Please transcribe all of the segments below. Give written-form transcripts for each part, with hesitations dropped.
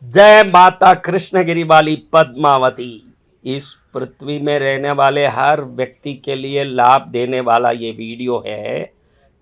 जय माता कृष्णगिरी वाली पद्मावती। इस पृथ्वी में रहने वाले हर व्यक्ति के लिए लाभ देने वाला ये वीडियो है,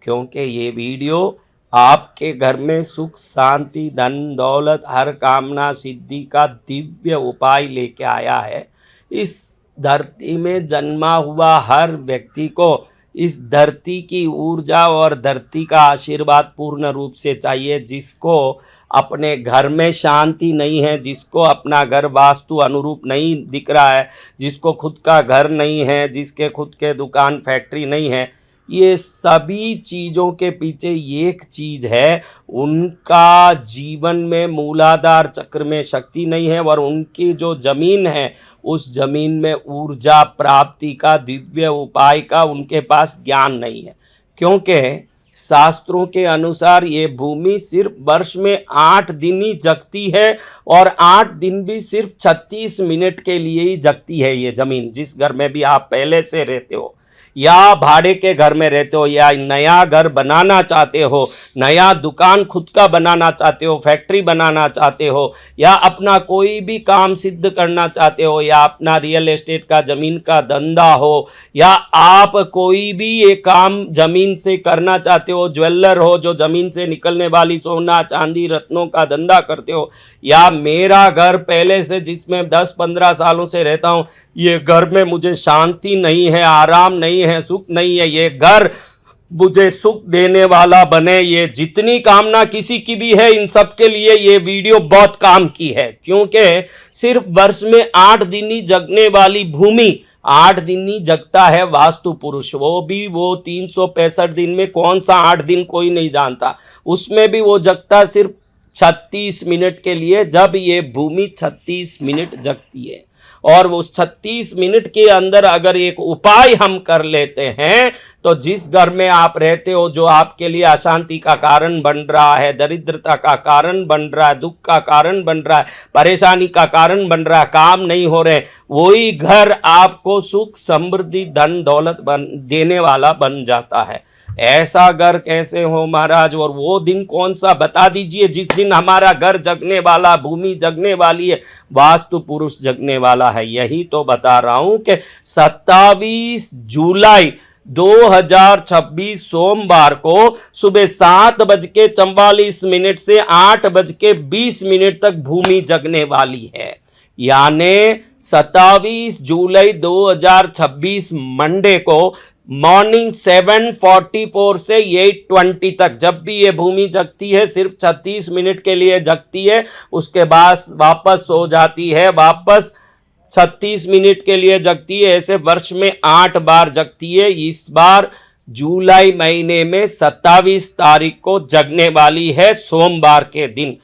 क्योंकि ये वीडियो आपके घर में सुख शांति धन दौलत हर कामना सिद्धि का दिव्य उपाय लेके आया है। इस धरती में जन्मा हुआ हर व्यक्ति को इस धरती की ऊर्जा और धरती का आशीर्वाद पूर्ण रूप से चाहिए। जिसको अपने घर में शांति नहीं है, जिसको अपना घर वास्तु अनुरूप नहीं दिख रहा है, जिसको खुद का घर नहीं है, जिसके खुद के दुकान फैक्ट्री नहीं है, ये सभी चीज़ों के पीछे एक चीज़ है, उनका जीवन में मूलाधार चक्र में शक्ति नहीं है और उनकी जो ज़मीन है उस ज़मीन में ऊर्जा प्राप्ति का दिव्य उपाय का उनके पास ज्ञान नहीं है। क्योंकि शास्त्रों के अनुसार ये भूमि सिर्फ वर्ष में 8 दिन ही जगती है और 8 दिन भी सिर्फ 36 मिनट के लिए ही जगती है। ये ज़मीन जिस घर में भी आप पहले से रहते हो या भाड़े के घर में रहते हो या नया घर बनाना चाहते हो, नया दुकान खुद का बनाना चाहते हो, फैक्ट्री बनाना चाहते हो या अपना कोई भी काम सिद्ध करना चाहते हो या अपना रियल एस्टेट का ज़मीन का धंधा हो या आप कोई भी ये काम ज़मीन से करना चाहते हो, ज्वेलर हो जो ज़मीन से निकलने वाली सोना चांदी रत्नों का धंधा करते हो, या मेरा घर पहले से जिसमें 10-15 सालों से रहता हूँ, ये घर में मुझे शांति नहीं है, आराम नहीं है, सुख नहीं है, ये घर मुझे सुख देने वाला बने, ये जितनी कामना किसी की भी है इन सब के लिए ये वीडियो बहुत काम की है। क्योंकि सिर्फ वर्ष में 8 दिन ही जगने वाली भूमि 8 दिन ही जगता है वास्तु पुरुष, वो 365 दिन में कौन सा 8 दिन कोई नहीं जानता, उसमें भी वो जगता सिर्फ 36 मिनट के लिए, जब ये भूमि 36 मिनट जगती है। और उस 36 मिनट के अंदर अगर एक उपाय हम कर लेते हैं तो जिस घर में आप रहते हो जो आपके लिए अशांति का कारण बन रहा है, दरिद्रता का कारण बन रहा है, दुख का कारण बन रहा है, परेशानी का कारण बन रहा है, काम नहीं हो रहे, वही घर आपको सुख समृद्धि धन दौलत देने वाला बन जाता है। ऐसा घर कैसे हो महाराज, और वो दिन कौन सा बता दीजिए जिस दिन हमारा घर जगने वाला, भूमि जगने वाली है, वास्तु पुरुष जगने वाला है। यही तो बता रहा हूं कि 27 जुलाई 2026 सोमवार को सुबह 7:44 से 8:20 तक भूमि जगने वाली है। यानी 27 जुलाई 2026 मंडे को मॉर्निंग 7:44 से 8:20 तक जब भी ये भूमि जगती है सिर्फ 36 मिनट के लिए जगती है, उसके बाद वापस सो जाती है, वापस 36 मिनट के लिए जगती है। ऐसे वर्ष में 8 बार जगती है। इस बार जुलाई महीने में 27 तारीख को जगने वाली है, सोमवार के दिन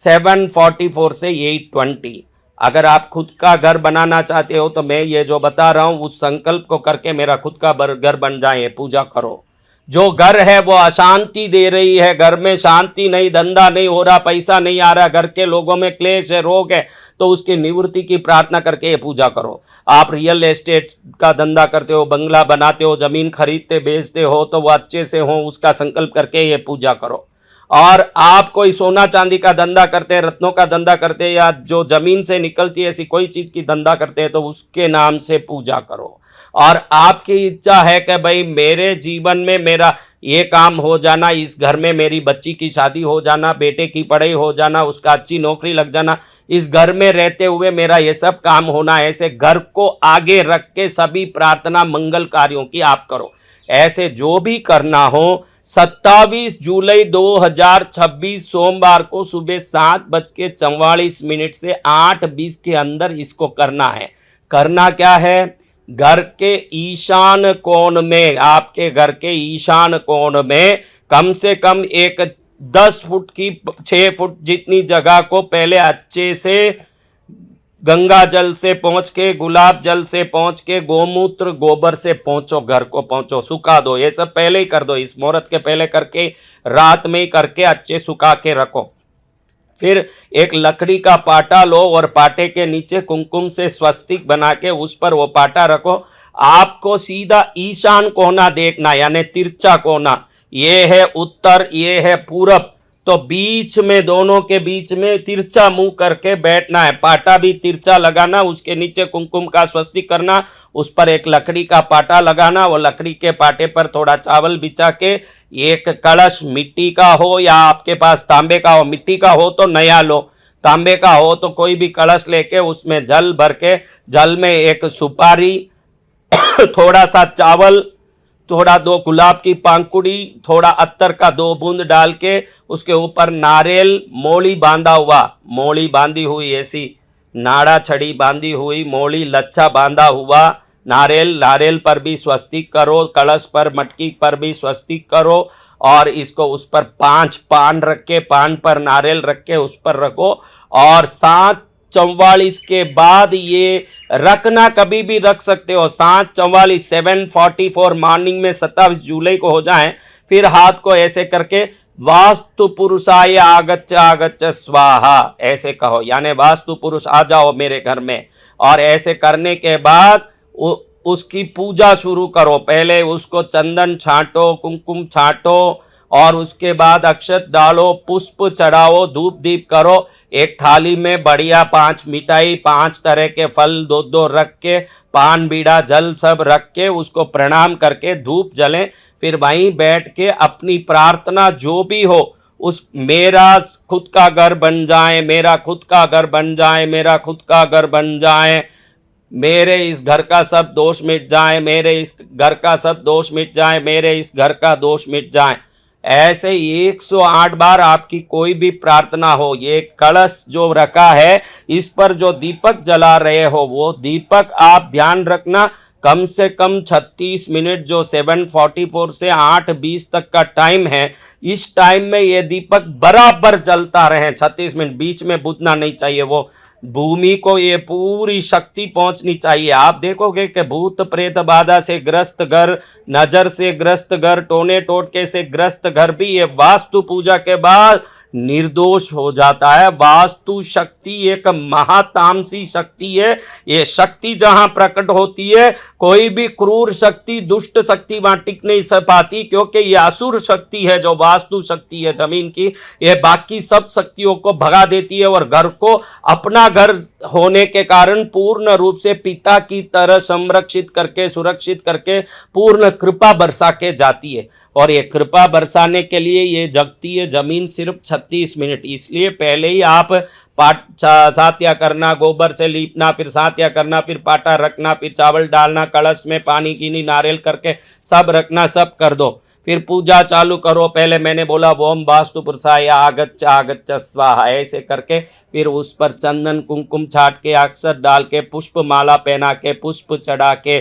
7:44 से 8:20। अगर आप खुद का घर बनाना चाहते हो तो मैं ये जो बता रहा हूँ उस संकल्प को करके मेरा खुद का घर बन जाए, पूजा करो। जो घर है वो अशांति दे रही है, घर में शांति नहीं, धंधा नहीं हो रहा, पैसा नहीं आ रहा, घर के लोगों में क्लेश है, रोग है, तो उसकी निवृत्ति की प्रार्थना करके ये पूजा करो। आप रियल एस्टेट का धंधा करते हो, बंगला बनाते हो, जमीन खरीदते बेचते हो, तो वो अच्छे से हो उसका संकल्प करके ये पूजा करो। और आप कोई सोना चांदी का धंधा करते हैं, रत्नों का धंधा करते हैं, या जो जमीन से निकलती है ऐसी कोई चीज की धंधा करते हैं, तो उसके नाम से पूजा करो। और आपकी इच्छा है कि भाई मेरे जीवन में मेरा ये काम हो जाना, इस घर में मेरी बच्ची की शादी हो जाना, बेटे की पढ़ाई हो जाना, उसका अच्छी नौकरी लग जाना, इस घर में रहते हुए मेरा ये सब काम होना, ऐसे घर को आगे रख के सभी प्रार्थना मंगल कार्यों की आप करो। ऐसे जो भी करना हो 27 जुलाई 2026 सोमवार को सुबह 7:44 से 8:20 के अंदर इसको करना है। करना क्या है, घर के ईशान कोण में, आपके घर के ईशान कोण में कम से कम एक 10 फुट की 6 फुट जितनी जगह को पहले अच्छे से गंगा जल से पहुंच के, गुलाब जल से पहुंच के, गोमूत्र गोबर से पहुंचो, घर को पहुंचो, सुखा दो। ये सब पहले ही कर दो, इस मुहूर्त के पहले करके, रात में ही करके अच्छे सुखा के रखो। फिर एक लकड़ी का पाटा लो और पाटे के नीचे कुमकुम से स्वस्तिक बना के उस पर वो पाटा रखो। आपको सीधा ईशान कोना देखना, यानी तिरछा कोना, ये है उत्तर, ये है पूरब, तो बीच में, दोनों के बीच में तिरछा मुंह करके बैठना है। पाटा भी तिरछा लगाना, उसके नीचे कुमकुम का स्वस्तिक करना, उस पर एक लकड़ी का पाटा लगाना, वो लकड़ी के पाटे पर थोड़ा चावल बिछा के, एक कलश मिट्टी का हो या आपके पास तांबे का हो, मिट्टी का हो तो नया लो, तांबे का हो तो कोई भी कलश लेके उसमें जल भर के, जल में एक सुपारी, थोड़ा सा चावल, थोड़ा 2 गुलाब की पांकुड़ी, थोड़ा अत्तर का 2 बूंद डाल के उसके ऊपर नारियल मोली बांधा हुआ, मोली बांधी हुई, ऐसी नाड़ा छड़ी बांधी हुई, मोली लच्छा बांधा हुआ, नारियल पर भी स्वस्तिक करो, कलश पर, मटकी पर भी स्वस्तिक करो, और इसको उस पर 5 पान रख के, पान पर नारियल रख के उस पर रखो, और 7:44 के बाद ये रखना, कभी भी रख सकते हो। 7:44, 7:44 मॉर्निंग में 27 जुलाई को हो जाए, फिर हाथ को ऐसे करके वास्तु पुरुषाय आगच्छ आगच्छ स्वाहा ऐसे कहो, यानी वास्तु पुरुष आ जाओ मेरे घर में। और ऐसे करने के बाद उसकी पूजा शुरू करो। पहले उसको चंदन छांटो, कुमकुम छांटो, और उसके बाद अक्षत डालो, पुष्प चढ़ाओ, धूप दीप करो। एक थाली में बढ़िया 5 मिठाई, 5 तरह के फल 2-2 रख के, पान बीड़ा जल सब रख के उसको प्रणाम करके धूप जले। फिर वहीं बैठ के अपनी प्रार्थना जो भी हो, उस मेरा खुद का घर बन जाए, मेरा खुद का घर बन जाए, मेरा खुद का घर बन जाए, मेरे इस घर का सब दोष मिट जाए, मेरे इस घर का सब दोष मिट जाए, मेरे इस घर का दोष मिट जाए। ऐसे 108 बार आपकी कोई भी प्रार्थना हो। ये कलश जो रखा है, इस पर जो दीपक जला रहे हो, वो दीपक आप ध्यान रखना कम से कम 36 मिनट, जो 7:44 से 8:20 तक का टाइम है, इस टाइम में ये दीपक बराबर जलता रहे 36 मिनट, बीच में बुझना नहीं चाहिए। वो भूमि को ये पूरी शक्ति पहुंचनी चाहिए। आप देखोगे कि भूत प्रेत बाधा से ग्रस्त घर, नजर से ग्रस्त घर, टोने टोटके से ग्रस्त घर भी ये वास्तु पूजा के बाद निर्दोष हो जाता है। वास्तु शक्ति एक महातामसी शक्ति है। ये शक्ति जहां प्रकट होती है, कोई भी क्रूर शक्ति, दुष्ट शक्ति वहां टिक नहीं पाती, क्योंकि ये असुर शक्ति है जो वास्तु शक्ति है जमीन की। ये बाकी सब शक्तियों को भगा देती है और घर को अपना घर होने के कारण पूर्ण रूप से पिता की तरह संरक्षित करके, सुरक्षित करके पूर्ण कृपा बरसा के जाती है। और ये कृपा बरसाने के लिए ये जगती है जमीन सिर्फ 36 मिनट। इसलिए पहले ही आप सात्या करना, गोबर से लीपना, फिर सात्या करना, फिर पाटा रखना, फिर चावल डालना, कलश में पानी कीनी नारियल करके सब रखना, सब कर दो। फिर पूजा चालू करो। पहले मैंने बोला ओम वास्तु पुरुषाय आगच्छ आगच्छ स्वाहा ऐसे करके, फिर उस पर चंदन कुमकुम छाट के, अक्षत डाल के, पुष्प माला पहना के, पुष्प चढ़ा के,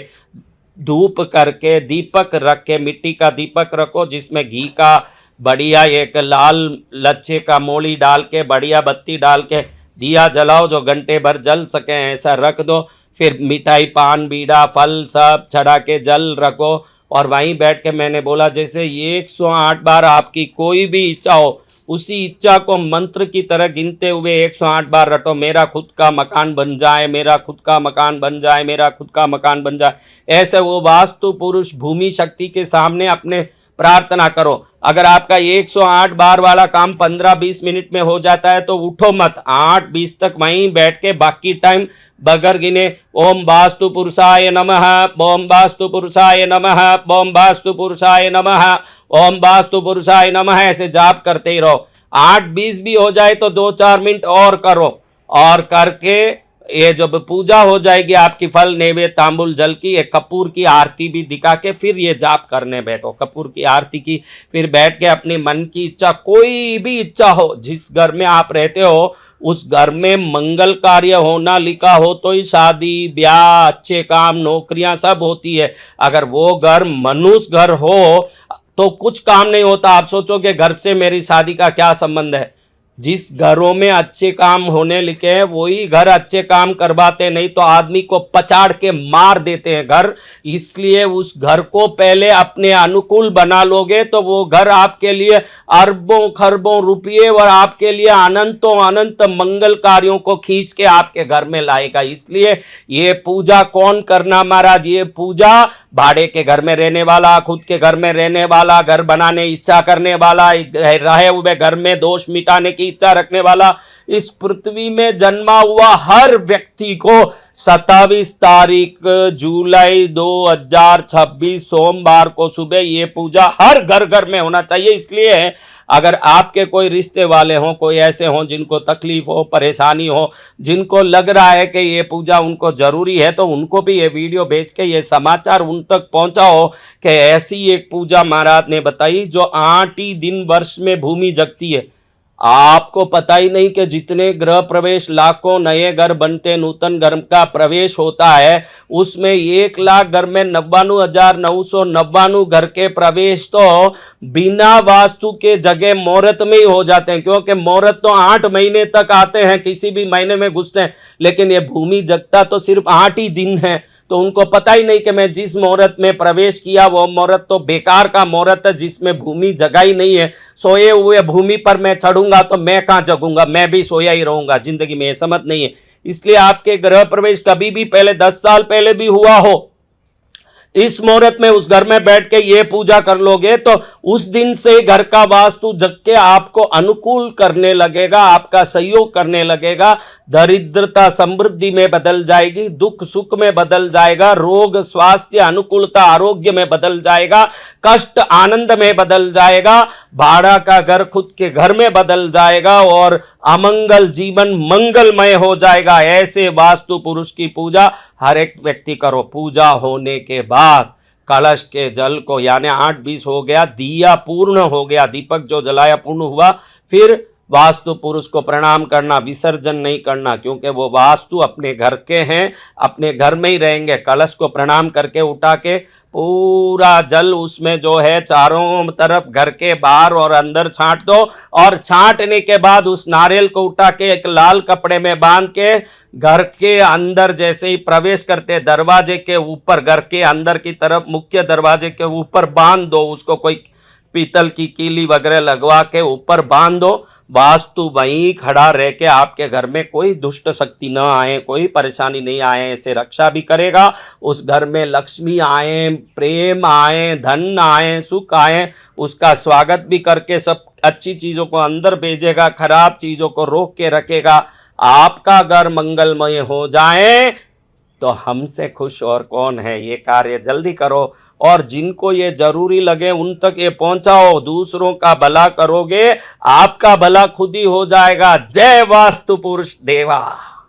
धूप करके, दीपक रख के, मिट्टी का दीपक रखो जिसमें घी का बढ़िया एक लाल लच्छे का मोली डाल के, बढ़िया बत्ती डाल के दिया जलाओ जो घंटे भर जल सके, ऐसा रख दो। फिर मिठाई, पान, बीड़ा, फल सब चढ़ा के जल रखो। और वहीं बैठ के मैंने बोला जैसे 108 बार आपकी कोई भी इच्छा हो, उसी इच्छा को मंत्र की तरह गिनते हुए 108 बार रटो। मेरा खुद का मकान बन जाए, मेरा खुद का मकान बन जाए, मेरा खुद का मकान बन जाए। ऐसे वो वास्तु पुरुष भूमि शक्ति के सामने अपने प्रार्थना करो। अगर आपका 108 बार वाला काम 15-20 मिनट में हो जाता है तो उठो मत, 8:20 तक वहीं बैठ के बाकी टाइम बगैर गिने ओम वास्तु पुरुषाय नमः, ओम वास्तु पुरुषाय नमः, ओम वास्तु पुरुषाय नमः, ओम वास्तु पुरुषाय नमः ऐसे जाप करते ही रहो। 8:20 भी हो जाए तो 2-4 मिनट और करो। और करके ये जब पूजा हो जाएगी आपकी, फल नैवेद्य तांबुल जल की, एक कपूर की आरती भी दिखा के फिर ये जाप करने बैठो। कपूर की आरती की, फिर बैठ के अपने मन की इच्छा, कोई भी इच्छा हो, जिस घर में आप रहते हो उस घर में मंगल कार्य होना लिखा हो तो ही शादी ब्याह, अच्छे काम, नौकरियां सब होती है। अगर वो घर मनुष्य घर हो तो कुछ काम नहीं होता। आप सोचोगे घर से मेरी शादी का क्या संबंध है? जिस घरों में अच्छे काम होने लिखे हैं वही घर अच्छे काम करवाते, नहीं तो आदमी को पचाड़ के मार देते हैं घर। इसलिए उस घर को पहले अपने अनुकूल बना लोगे तो वो घर आपके लिए अरबों खरबों रुपये और आपके लिए अनंतों अनंत मंगल कार्यों को खींच के आपके घर में लाएगा। इसलिए ये पूजा कौन करना महाराज? ये पूजा भाड़े के घर में रहने वाला, खुद के घर में रहने वाला, घर बनाने इच्छा करने वाला, रहे हुए घर में दोष मिटाने की इच्छा रखने वाला, इस पृथ्वी में जन्मा हुआ हर व्यक्ति को 27 तारीख जुलाई 2026 सोमवार को सुबह ये पूजा हर घर घर में होना चाहिए। इसलिए अगर आपके कोई रिश्ते वाले हों, कोई ऐसे हों जिनको तकलीफ हो, परेशानी हो, जिनको लग रहा है कि ये पूजा उनको जरूरी है, तो उनको भी ये वीडियो भेज के ये समाचार उन तक पहुंचाओ कि ऐसी एक पूजा महाराज ने बताई जो 8 ही दिन वर्ष में भूमि जगती है। आपको पता ही नहीं कि जितने गृह प्रवेश, लाखों नए घर बनते, नूतन घर का प्रवेश होता है, उसमें 1 लाख घर में 99,999 घर के प्रवेश तो बिना वास्तु के जगह मुहूर्त में ही हो जाते हैं, क्योंकि मुहूर्त तो 8 महीने तक आते हैं, किसी भी महीने में घुसते हैं, लेकिन ये भूमि जगता तो सिर्फ 8 ही दिन है। तो उनको पता ही नहीं कि मैं जिस मुहूर्त में प्रवेश किया वो मुहूर्त तो बेकार का मुहूर्त है, जिसमें भूमि जगह ही नहीं है। सोए हुए भूमि पर मैं चढ़ूंगा तो मैं कहां जगूंगा, मैं भी सोया ही रहूंगा जिंदगी में, समझ नहीं है। इसलिए आपके गृह प्रवेश कभी भी पहले 10 साल पहले भी हुआ हो, इस मुहूर्त में उस घर में बैठ के ये पूजा कर लोगे तो उस दिन से घर का वास्तु जग के आपको अनुकूल करने लगेगा, आपका सहयोग करने लगेगा। दरिद्रता समृद्धि में बदल जाएगी, दुख सुख में बदल जाएगा, रोग स्वास्थ्य अनुकूलता आरोग्य में बदल जाएगा, कष्ट आनंद में बदल जाएगा, भाड़ा का घर खुद के घर में बदल जाएगा और अमंगल जीवन मंगलमय हो जाएगा। ऐसे वास्तु पुरुष की पूजा हर एक व्यक्ति करो। पूजा होने के बाद कलश के जल को, यानी 8-20 हो गया, दिया पूर्ण हो गया, दीपक जो जलाया पूर्ण हुआ, फिर वास्तु पुरुष को प्रणाम करना, विसर्जन नहीं करना, क्योंकि वो वास्तु अपने घर के हैं, अपने घर में ही रहेंगे। कलश को प्रणाम करके उठा के पूरा जल उसमें जो है चारों तरफ घर के बाहर और अंदर छांट दो, और छांटने के बाद उस नारियल को उठा के एक लाल कपड़े में बांध के घर के अंदर जैसे ही प्रवेश करते दरवाजे के ऊपर, घर के अंदर की तरफ मुख्य दरवाजे के ऊपर बांध दो उसको, कोई पीतल की कीली वगैरह लगवा के ऊपर बांध दो। वास्तु वहीं खड़ा रह के आपके घर में कोई दुष्ट शक्ति न आए, कोई परेशानी नहीं आए, ऐसे रक्षा भी करेगा। उस घर में लक्ष्मी आए, प्रेम आए, धन आए, सुख आए, उसका स्वागत भी करके सब अच्छी चीजों को अंदर भेजेगा, खराब चीजों को रोक के रखेगा। आपका घर मंगलमय हो जाए तो हमसे खुश और कौन है। ये कार्य जल्दी करो और जिनको ये जरूरी लगे उन तक ये पहुंचाओ। दूसरों का भला करोगे, आपका भला खुद ही हो जाएगा। जय वास्तु पुरुष देवा।